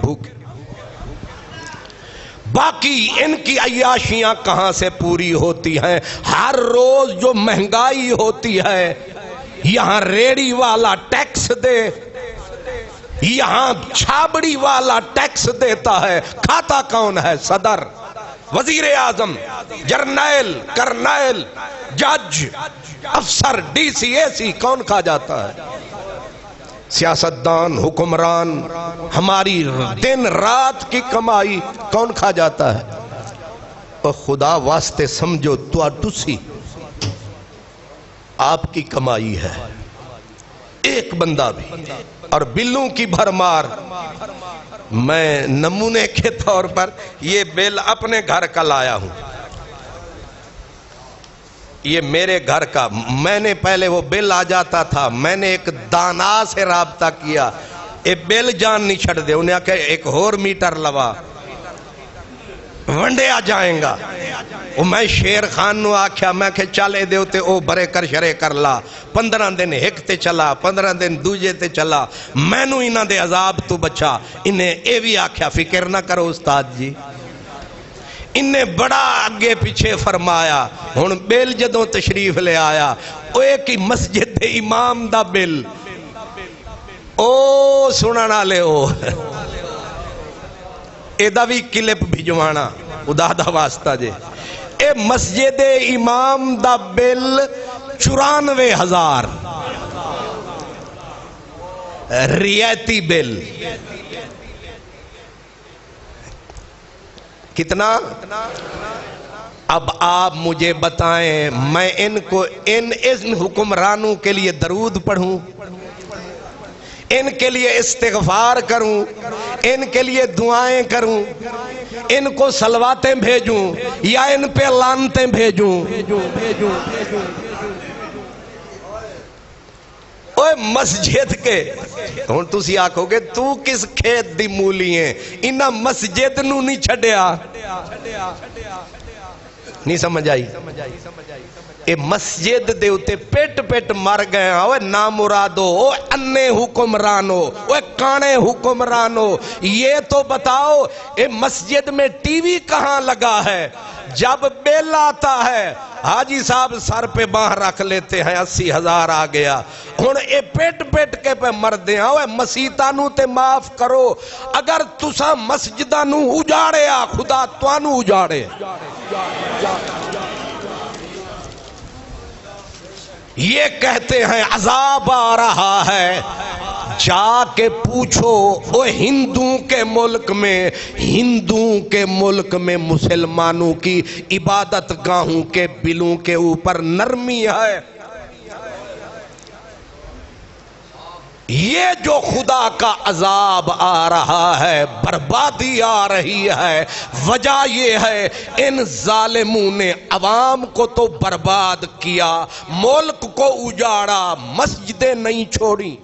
بھوکے۔ باقی ان کی عیاشیاں کہاں سے پوری ہوتی ہیں؟ ہر روز جو مہنگائی ہوتی ہے، یہاں ریڑی والا ٹیکس دے، یہاں چھابڑی والا ٹیکس دیتا ہے، کھاتا کون ہے؟ صدر، وزیر اعظم، جرنیل، کرنیل، جج، افسر، ڈی سی، اے سی، کون کھا جاتا ہے؟ سیاستدان، حکمران، ہماری دن رات کی کمائی کون کھا جاتا ہے؟ اور خدا واسطے سمجھو تو تسی آپ کی کمائی ہے، ایک بندہ بھی، اور بلوں کی بھرمار۔ میں نمونے کے طور پر یہ بل اپنے گھر کا لایا ہوں، یہ میرے گھر کا، میں نے پہلے وہ بل آ جاتا تھا، میں نے ایک دانا سے رابطہ کیا، اے بل جان نہیں چھڑ دے، انہیں کہا ایک اور میٹر لوا، ونڈے آ جائیں گا۔ میں شیر خان نو آکھیا، میں کہ چالے دے ہوتے او برے کر شرے کر لا، 15 دن ایک تے چلا، 15 دن دوجے تے چلا، میں نو انہاں دے عذاب تو بچا۔ انہیں اے بھی آکھیا فکر نہ کرو استاد جی، انہیں بڑا آگے پیچھے فرمایا۔ ہن بل جدوں تشریف لے آیا، او ایک ہی مسجد دے امام دا بل، او سننا لے او اے دا بھی کلپ بھیجوانا خدا دا واسطہ جے، اے مسجد امام دا بل 94,000 رعایتی بل۔ کتنا؟ اب آپ مجھے بتائیں، میں ان حکمرانوں کے لیے درود پڑھوں، ان کے لیے استغفار کروں، ان کے لیے دعائیں کروں، ان کو صلواتیں بھیجوں یا ان پہ لعنتیں بھیجوں؟ اوہ مسجد کے ہون تسی آکھو گے تو کس کھیت دی مولی ہیں، انہاں مسجد نو نہیں چھڑیا، نہیں سمجھ آئی؟ اے مسجد دے اتے پیٹ پیٹ مر گئے ہیں، اوہ نامرادو، اوہ انے حکمرانو، اوہ کانے حکمرانو، یہ تو بتاؤ اے مسجد میں ٹی وی کہاں لگا ہے؟ جب بیل آتا ہے حاجی صاحب سر پہ باہ رکھ لیتے ہیں 80,000 آ گیا، ہن اے پیٹ پیٹ کے پہ مردے ہیں۔ اوہ مسیتانو تے معاف کرو، اگر تسا مسجدانو اجاڑے آ خدا توانو اجاڑے۔ یہ کہتے ہیں عذاب آ رہا ہے، جا کے پوچھو او ہندوؤں کے ملک میں مسلمانوں کی عبادت گاہوں کے بلوں کے اوپر نرمی ہے۔ یہ جو خدا کا عذاب آ رہا ہے، بربادی آ رہی ہے، وجہ یہ ہے ان ظالموں نے عوام کو تو برباد کیا، ملک کو اجاڑا، مسجدیں نہیں چھوڑی۔